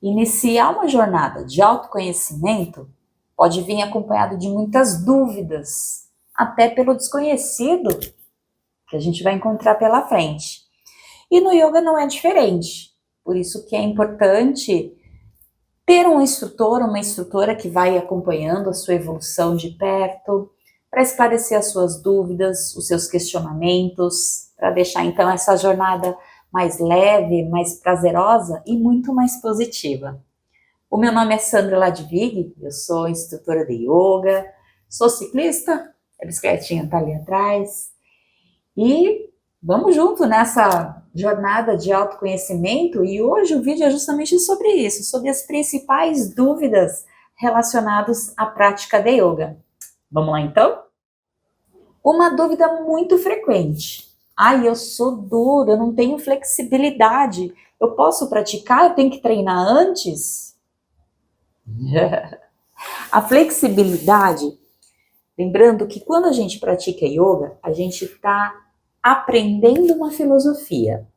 Iniciar uma jornada de autoconhecimento pode vir acompanhado de muitas dúvidas, até pelo desconhecido que a gente vai encontrar pela frente. E no yoga não é diferente. Por isso que é importante ter um instrutor, uma instrutora que vai acompanhando a sua evolução de perto, para esclarecer as suas dúvidas, os seus questionamentos, para deixar então essa jornada mais leve, mais prazerosa e muito mais positiva. O meu nome é Sandra Ladvig, eu sou instrutora de yoga, sou ciclista, a bicicletinha está ali atrás, e vamos junto nessa jornada de autoconhecimento, e hoje o vídeo é justamente sobre isso, sobre as principais dúvidas relacionadas à prática de yoga. Vamos lá então? Uma dúvida muito frequente. Ai, eu sou dura, eu não tenho flexibilidade, eu posso praticar, eu tenho que treinar antes? A flexibilidade, lembrando que quando a gente pratica yoga, a gente está aprendendo uma filosofia.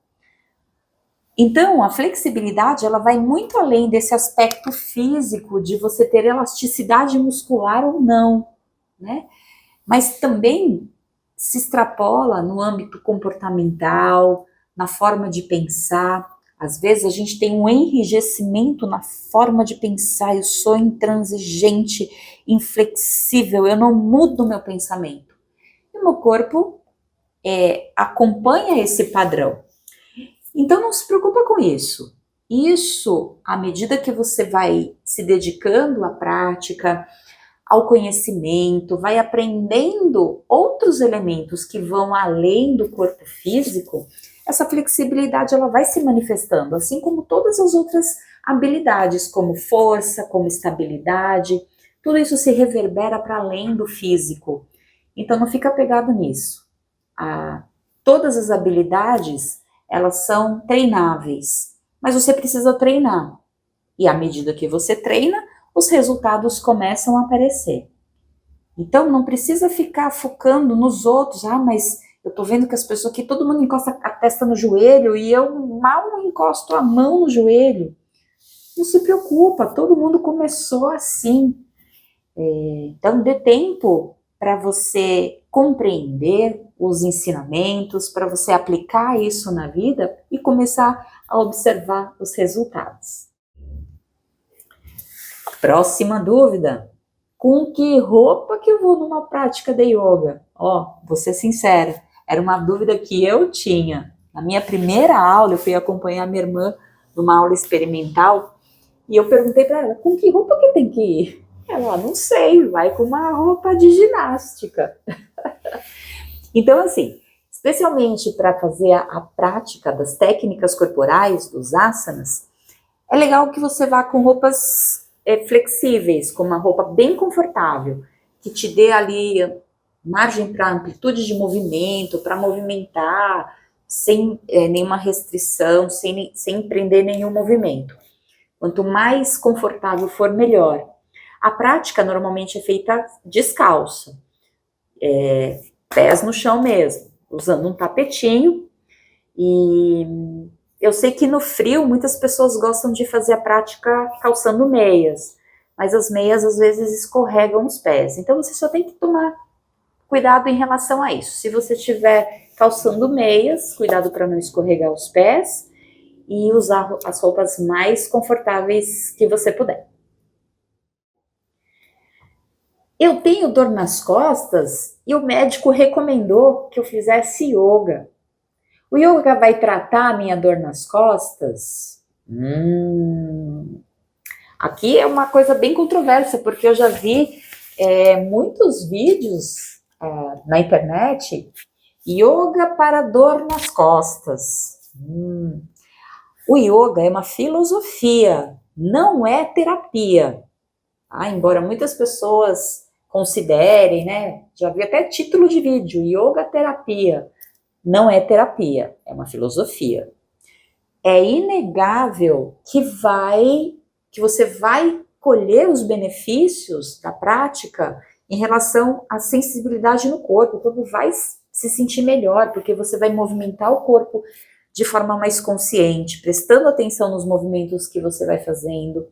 Então, a flexibilidade, ela vai muito além desse aspecto físico, de você ter elasticidade muscular ou não, né? Mas também se extrapola no âmbito comportamental, na forma de pensar. Às vezes a gente tem um enrijecimento na forma de pensar, eu sou intransigente, inflexível, eu não mudo meu pensamento. E o meu corpo acompanha esse padrão. Então não se preocupa com isso. Isso, à medida que você vai se dedicando à prática, ao conhecimento, vai aprendendo outros elementos que vão além do corpo físico, essa flexibilidade ela vai se manifestando, assim como todas as outras habilidades, como força, como estabilidade, tudo isso se reverbera para além do físico. Então não fica pegado nisso. Todas as habilidades, elas são treináveis, mas você precisa treinar. E à medida que você treina, os resultados começam a aparecer. Então, não precisa ficar focando nos outros. Ah, mas eu tô vendo que as pessoas aqui, todo mundo encosta a testa no joelho e eu mal encosto a mão no joelho. Não se preocupa, todo mundo começou assim. Então, dê tempo para você compreender os ensinamentos, para você aplicar isso na vida e começar a observar os resultados. Próxima dúvida. Com que roupa que eu vou numa prática de yoga? Vou ser sincera, era uma dúvida que eu tinha. Na minha primeira aula, eu fui acompanhar minha irmã numa aula experimental e eu perguntei para ela, com que roupa que tem que ir? Ela, não sei, vai com uma roupa de ginástica. Então, assim, especialmente para fazer a prática das técnicas corporais, dos asanas, é legal que você vá com roupas flexíveis, com uma roupa bem confortável, que te dê ali margem para amplitude de movimento, para movimentar sem nenhuma restrição, sem empreender nenhum movimento. Quanto mais confortável for, melhor. A prática normalmente é feita descalça, pés no chão mesmo, usando um tapetinho. E eu sei que no frio muitas pessoas gostam de fazer a prática calçando meias, mas as meias às vezes escorregam os pés. Então você só tem que tomar cuidado em relação a isso. Se você estiver calçando meias, cuidado para não escorregar os pés e usar as roupas mais confortáveis que você puder. Eu tenho dor nas costas e o médico recomendou que eu fizesse yoga. O yoga vai tratar a minha dor nas costas? Aqui é uma coisa bem controversa, porque eu já vi muitos vídeos na internet, yoga para dor nas costas. O yoga é uma filosofia, não é terapia. Embora muitas pessoas considerem, né? Já vi até título de vídeo, yoga terapia. Não é terapia, é uma filosofia. É inegável que você vai colher os benefícios da prática em relação à sensibilidade no corpo. O corpo vai se sentir melhor, porque você vai movimentar o corpo de forma mais consciente, prestando atenção nos movimentos que você vai fazendo.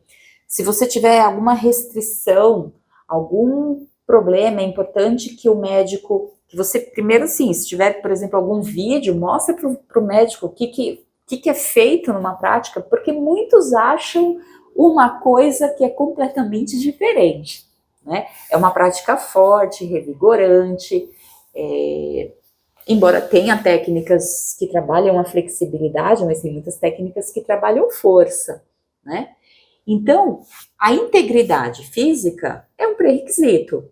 Se você tiver alguma restrição, algum problema, é importante que o médico, que você, primeiro assim, se tiver, por exemplo, algum vídeo, mostra para o médico o que é feito numa prática, porque muitos acham uma coisa que é completamente diferente, né? É uma prática forte, revigorante, embora tenha técnicas que trabalham a flexibilidade, mas tem muitas técnicas que trabalham força, né? Então, a integridade física é um pré-requisito.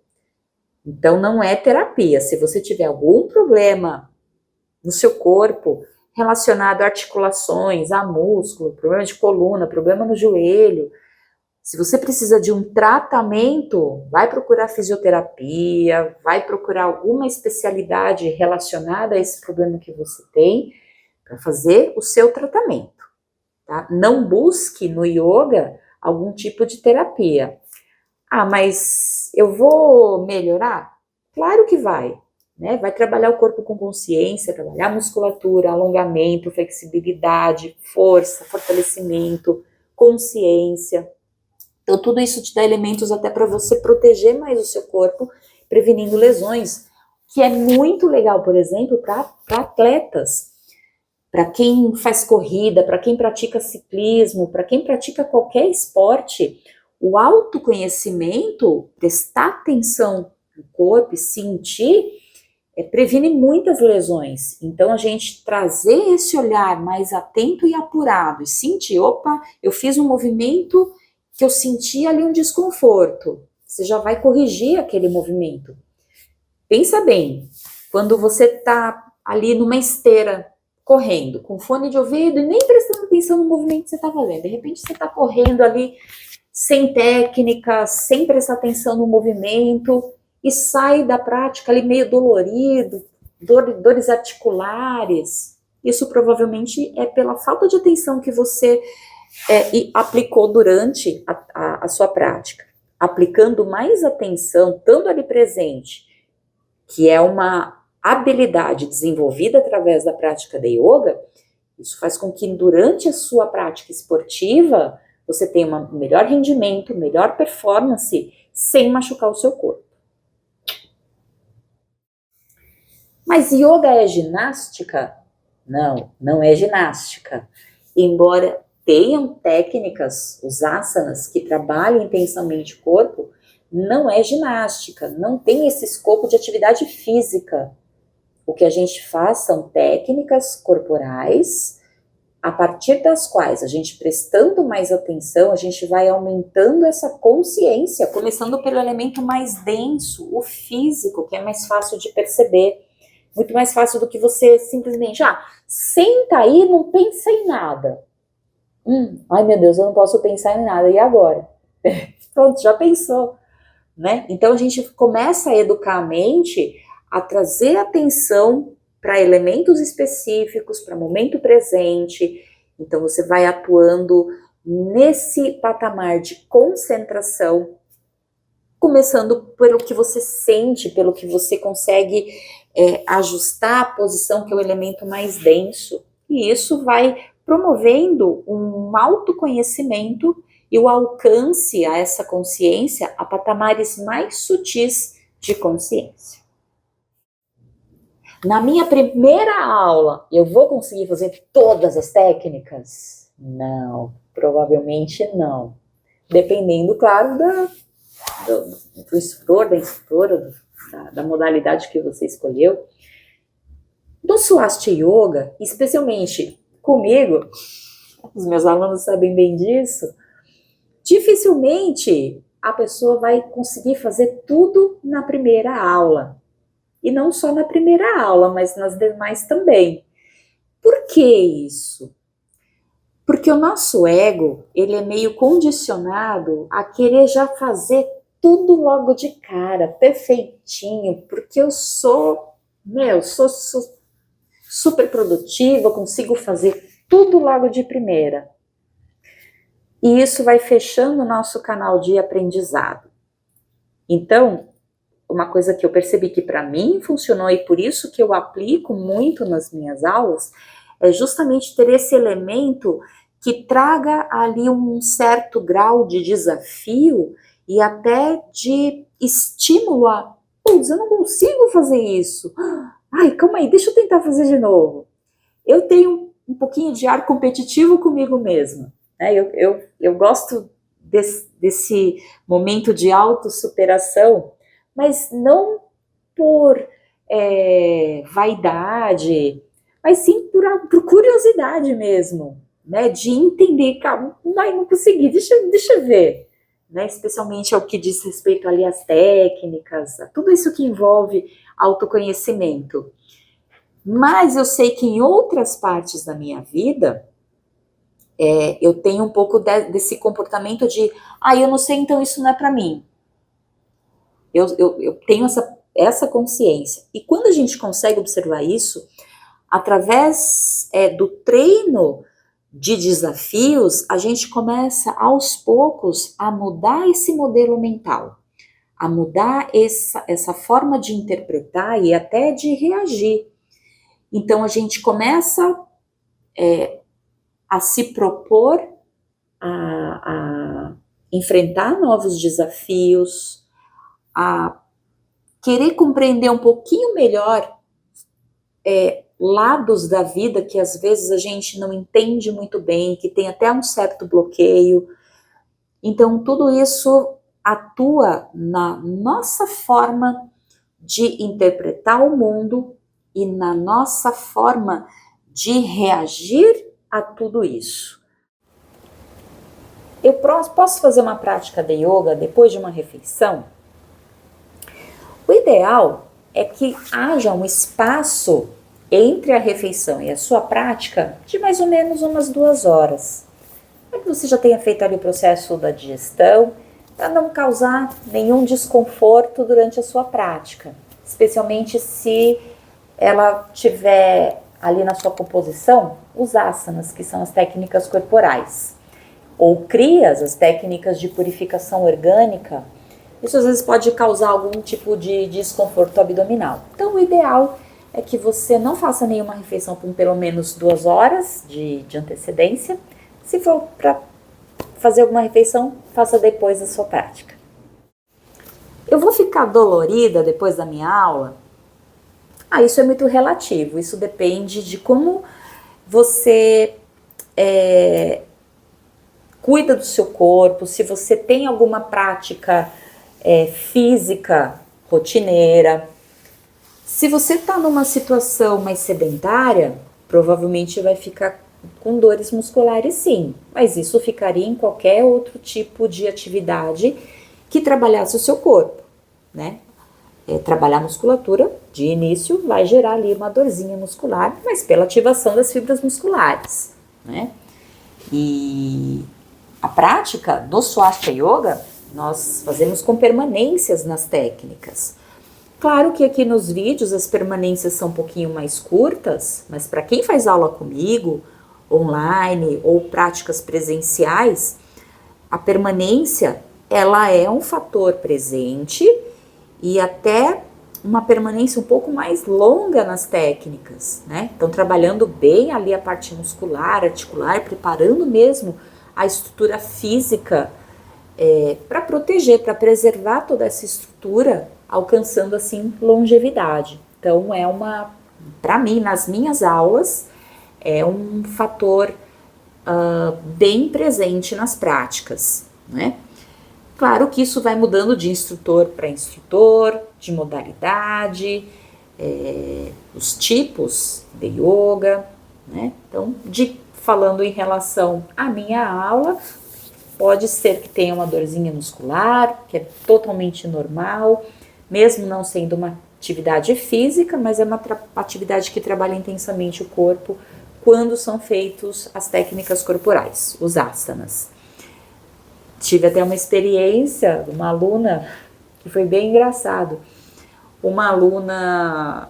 Então, não é terapia. Se você tiver algum problema no seu corpo relacionado a articulações, a músculo, problema de coluna, problema no joelho, se você precisa de um tratamento, vai procurar fisioterapia, vai procurar alguma especialidade relacionada a esse problema que você tem para fazer o seu tratamento, tá? Não busque no yoga algum tipo de terapia. Ah, mas eu vou melhorar? Claro que vai, né? Vai trabalhar o corpo com consciência, trabalhar musculatura, alongamento, flexibilidade, força, fortalecimento, consciência. Então, tudo isso te dá elementos até para você proteger mais o seu corpo, prevenindo lesões, que é muito legal, por exemplo, para atletas, para quem faz corrida, para quem pratica ciclismo, para quem pratica qualquer esporte. O autoconhecimento, prestar atenção no corpo e sentir, previne muitas lesões. Então, a gente trazer esse olhar mais atento e apurado e sentir, opa, eu fiz um movimento que eu senti ali um desconforto. Você já vai corrigir aquele movimento. Pensa bem, quando você está ali numa esteira, correndo, com fone de ouvido e nem prestando atenção no movimento que você está fazendo. De repente, você está correndo ali sem técnica, sem prestar atenção no movimento, e sai da prática ali meio dolorido, dores articulares. Isso provavelmente é pela falta de atenção que você aplicou durante a sua prática. Aplicando mais atenção, estando ali presente, que é uma habilidade desenvolvida através da prática da yoga, isso faz com que durante a sua prática esportiva você tenha um melhor rendimento, melhor performance, sem machucar o seu corpo. Mas yoga é ginástica? Não, não é ginástica. Embora tenham técnicas, os asanas, que trabalham intensamente o corpo, não é ginástica, não tem esse escopo de atividade física. O que a gente faz são técnicas corporais, a partir das quais a gente prestando mais atenção, a gente vai aumentando essa consciência, começando pelo elemento mais denso, o físico, que é mais fácil de perceber, muito mais fácil do que você simplesmente, senta aí, não pensa em nada. Ai meu Deus, eu não posso pensar em nada, e agora? Pronto, já pensou, né? Então a gente começa a educar a mente a trazer atenção para elementos específicos, para momento presente. Então você vai atuando nesse patamar de concentração, começando pelo que você sente, pelo que você consegue ajustar a posição, que é o elemento mais denso. E isso vai promovendo um autoconhecimento e o alcance a essa consciência a patamares mais sutis de consciência. Na minha primeira aula, eu vou conseguir fazer todas as técnicas? Não, provavelmente não. Dependendo, claro, do instrutor, da instrutora, da modalidade que você escolheu. No Swastika Yoga, especialmente comigo, os meus alunos sabem bem disso, dificilmente a pessoa vai conseguir fazer tudo na primeira aula. E não só na primeira aula, mas nas demais também. Por que isso? Porque o nosso ego, ele é meio condicionado a querer já fazer tudo logo de cara, perfeitinho, porque eu sou super produtiva, consigo fazer tudo logo de primeira. E isso vai fechando o nosso canal de aprendizado. Então, uma coisa que eu percebi que para mim funcionou e por isso que eu aplico muito nas minhas aulas é justamente ter esse elemento que traga ali um certo grau de desafio e até de estímulo a, putz, eu não consigo fazer isso. Ai, calma aí, deixa eu tentar fazer de novo. Eu tenho um pouquinho de ar competitivo comigo mesma, né? Eu gosto desse momento de autossuperação, mas não por vaidade, mas sim por curiosidade mesmo, né? De entender, calma, não consegui, deixa eu ver, né? Especialmente ao que diz respeito ali às técnicas, a tudo isso que envolve autoconhecimento. Mas eu sei que em outras partes da minha vida, eu tenho um pouco desse comportamento de, eu não sei, então isso não é para mim. Eu tenho essa consciência. E quando a gente consegue observar isso, através do treino de desafios, a gente começa aos poucos a mudar esse modelo mental, a mudar essa forma de interpretar e até de reagir. Então a gente começa a se propor a enfrentar novos desafios, a querer compreender um pouquinho melhor lados da vida que às vezes a gente não entende muito bem, que tem até um certo bloqueio. Então tudo isso atua na nossa forma de interpretar o mundo e na nossa forma de reagir a tudo isso. Eu posso fazer uma prática de yoga depois de uma refeição? O ideal é que haja um espaço entre a refeição e a sua prática de mais ou menos umas 2 horas. Para que você já tenha feito ali o processo da digestão, para não causar nenhum desconforto durante a sua prática, especialmente se ela tiver ali na sua composição os asanas, que são as técnicas corporais, ou kriyas, as técnicas de purificação orgânica. Isso às vezes pode causar algum tipo de desconforto abdominal. Então o ideal é que você não faça nenhuma refeição com pelo menos 2 horas de antecedência. Se for para fazer alguma refeição, faça depois da sua prática. Eu vou ficar dolorida depois da minha aula? Isso é muito relativo, isso depende de como você cuida do seu corpo, se você tem alguma prática física rotineira. Se você está numa situação mais sedentária, provavelmente vai ficar com dores musculares sim, mas isso ficaria em qualquer outro tipo de atividade que trabalhasse o seu corpo, né? Trabalhar musculatura, de início, vai gerar ali uma dorzinha muscular, mas pela ativação das fibras musculares, né? E a prática do Swastika Yoga, nós fazemos com permanências nas técnicas. Claro que aqui nos vídeos as permanências são um pouquinho mais curtas, mas para quem faz aula comigo, online ou práticas presenciais, a permanência, ela é um fator presente e até uma permanência um pouco mais longa nas técnicas, né? Então, trabalhando bem ali a parte muscular, articular, preparando mesmo a estrutura física para proteger, para preservar toda essa estrutura, alcançando assim longevidade. Então, para mim, nas minhas aulas, é um fator bem presente nas práticas, né? Claro que isso vai mudando de instrutor para instrutor, de modalidade, os tipos de yoga, né? Então, falando em relação à minha aula, pode ser que tenha uma dorzinha muscular, que é totalmente normal, mesmo não sendo uma atividade física, mas é uma atividade que trabalha intensamente o corpo quando são feitos as técnicas corporais, os asanas. Tive até uma experiência de uma aluna que foi bem engraçado. Uma aluna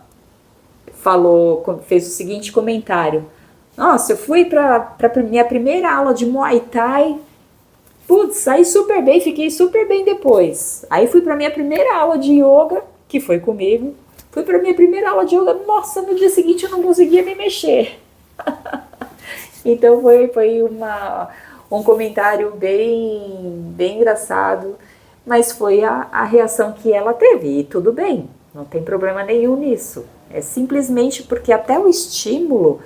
fez o seguinte comentário: nossa, eu fui para minha primeira aula de Muay Thai, putz, saí super bem, fiquei super bem depois. Aí fui para minha primeira aula de yoga, que foi comigo, fui para minha primeira aula de yoga, nossa, no dia seguinte eu não conseguia me mexer. Então foi um comentário bem engraçado, mas foi a reação que ela teve, e tudo bem, não tem problema nenhum nisso. É simplesmente porque até o estímulo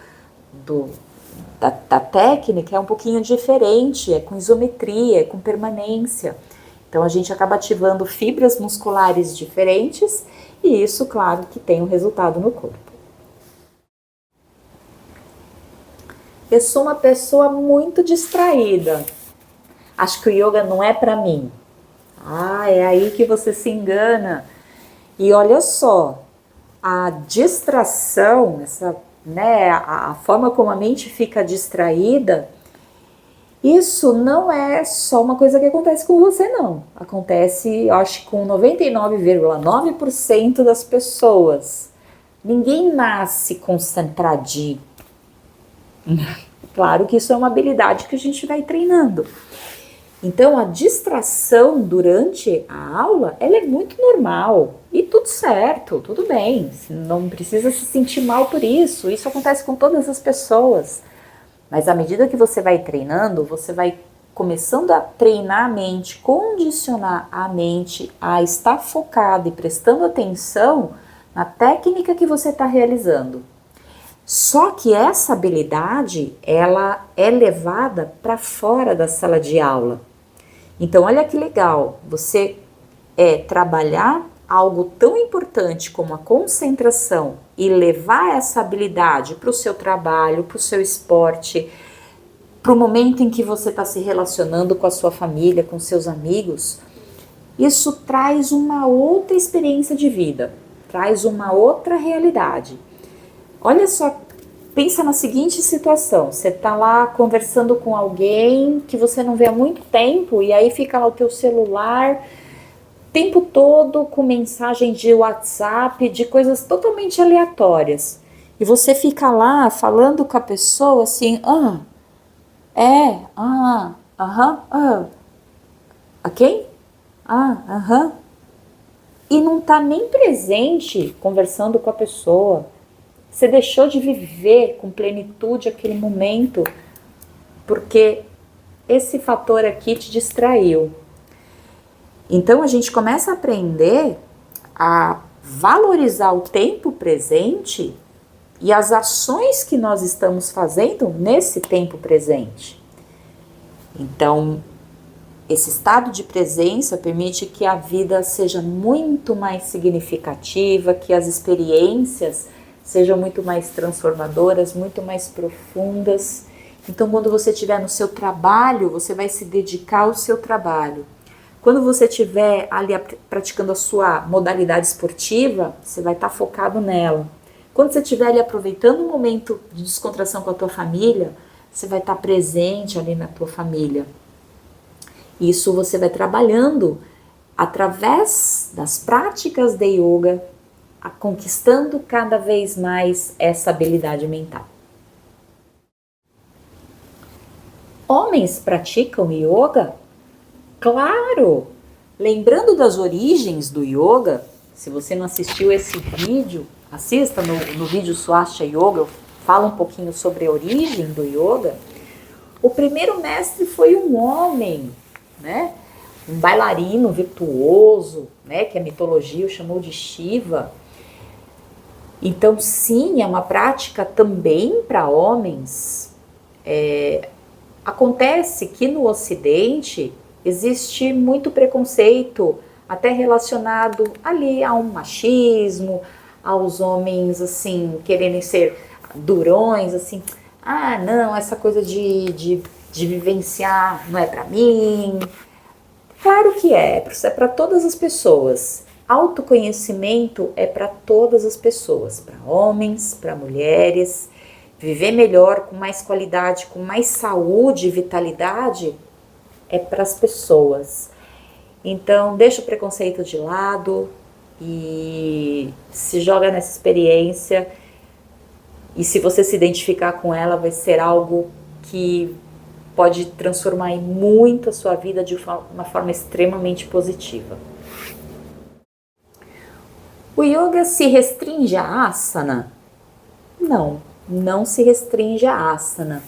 da técnica é um pouquinho diferente, é com isometria, é com permanência. Então a gente acaba ativando fibras musculares diferentes e isso, claro, que tem um resultado no corpo. Eu sou uma pessoa muito distraída. Acho que o yoga não é para mim. Ah, é aí que você se engana. E olha só, a distração, a forma como a mente fica distraída, isso não é só uma coisa que acontece com você, não. Acontece, eu acho, com 99,9% das pessoas. Ninguém nasce concentradinho. Claro que isso é uma habilidade que a gente vai treinando. Então, a distração durante a aula, ela é muito normal. E tudo certo, tudo bem. Não precisa se sentir mal por isso. Isso acontece com todas as pessoas. Mas à medida que você vai treinando, você vai começando a treinar a mente, condicionar a mente a estar focada e prestando atenção na técnica que você está realizando. Só que essa habilidade, ela é levada para fora da sala de aula. Então, olha que legal, você trabalhar algo tão importante como a concentração e levar essa habilidade para o seu trabalho, para o seu esporte, para o momento em que você está se relacionando com a sua família, com seus amigos, isso traz uma outra experiência de vida, traz uma outra realidade. Olha só, pensa na seguinte situação, você está lá conversando com alguém que você não vê há muito tempo e aí fica lá o teu celular o tempo todo com mensagem de WhatsApp, de coisas totalmente aleatórias. E você fica lá falando com a pessoa assim, a quem? E não está nem presente conversando com a pessoa. Você deixou de viver com plenitude aquele momento, porque esse fator aqui te distraiu. Então a gente começa a aprender a valorizar o tempo presente e as ações que nós estamos fazendo nesse tempo presente. Então, esse estado de presença permite que a vida seja muito mais significativa, que as experiências sejam muito mais transformadoras, muito mais profundas. Então, quando você estiver no seu trabalho, você vai se dedicar ao seu trabalho. Quando você estiver ali praticando a sua modalidade esportiva, você vai estar focado nela. Quando você estiver ali aproveitando um momento de descontração com a tua família, você vai estar presente ali na tua família. Isso você vai trabalhando através das práticas de yoga, conquistando cada vez mais essa habilidade mental. Homens praticam yoga? Claro! Lembrando das origens do yoga, se você não assistiu esse vídeo, assista no vídeo Swastika Yoga, eu falo um pouquinho sobre a origem do yoga. O primeiro mestre foi um homem, né? Um bailarino virtuoso, né? Que a mitologia o chamou de Shiva. Então, sim, é uma prática também para homens. Acontece que no Ocidente existe muito preconceito, até relacionado ali a um machismo, aos homens, assim, quererem ser durões, assim, não, essa coisa de vivenciar não é para mim. Claro que é para todas as pessoas. Autoconhecimento é para todas as pessoas, para homens, para mulheres. Viver melhor, com mais qualidade, com mais saúde e vitalidade, é para as pessoas. Então, deixa o preconceito de lado e se joga nessa experiência. E se você se identificar com ela, vai ser algo que pode transformar muito a sua vida de uma forma extremamente positiva. O yoga se restringe a asana? Não. não se restringe a asana.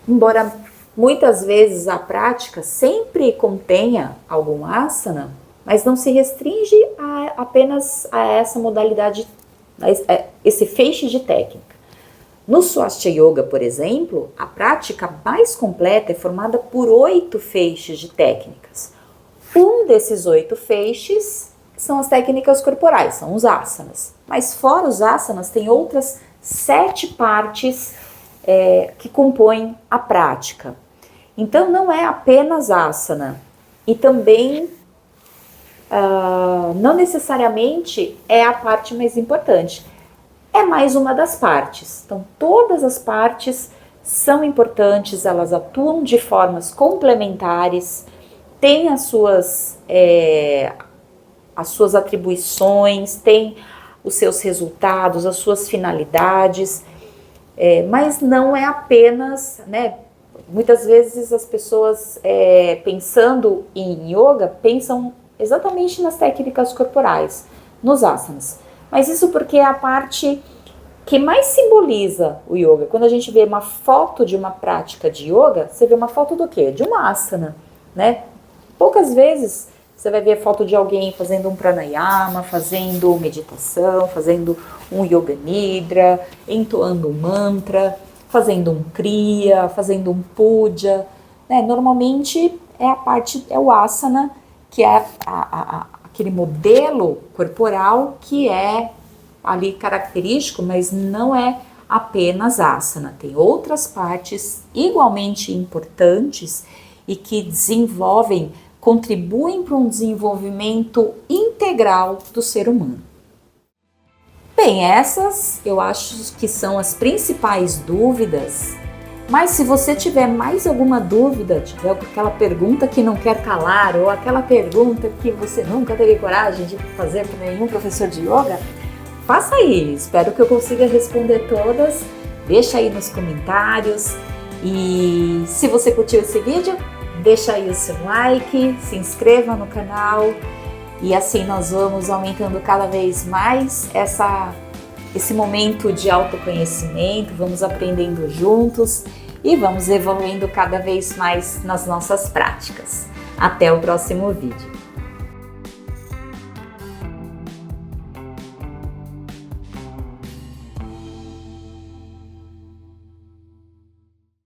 Embora muitas vezes a prática sempre contenha algum asana, mas não se restringe apenas a essa modalidade, esse feixe de técnica. No Swastika Yoga, por exemplo, a prática mais completa é formada por 8 feixes de técnicas. Um desses 8 feixes são as técnicas corporais, são os asanas. Mas fora os asanas, tem outras 7 partes que compõem a prática. Então não é apenas asana e também não necessariamente é a parte mais importante. É mais uma das partes. Então todas as partes são importantes, elas atuam de formas complementares, têm as suas atribuições, têm os seus resultados, as suas finalidades, mas não é apenas, né? Muitas vezes as pessoas pensando em yoga, pensam exatamente nas técnicas corporais, nos asanas. Mas isso porque é a parte que mais simboliza o yoga. Quando a gente vê uma foto de uma prática de yoga, você vê uma foto do quê? De uma asana, né? Poucas vezes você vai ver foto de alguém fazendo um pranayama, fazendo meditação, fazendo um yoga nidra, entoando um mantra, fazendo um kriya, fazendo um puja, né? Normalmente é o asana, que é aquele modelo corporal que é ali característico, mas não é apenas asana. Tem outras partes igualmente importantes e que contribuem para um desenvolvimento integral do ser humano. Bem, essas eu acho que são as principais dúvidas, mas se você tiver mais alguma dúvida, tiver aquela pergunta que não quer calar, ou aquela pergunta que você nunca teve coragem de fazer para nenhum professor de yoga, faça aí, espero que eu consiga responder todas, deixa aí nos comentários, e se você curtiu esse vídeo, deixa aí o seu like, se inscreva no canal, e assim nós vamos aumentando cada vez mais esse momento de autoconhecimento, vamos aprendendo juntos e vamos evoluindo cada vez mais nas nossas práticas. Até o próximo vídeo.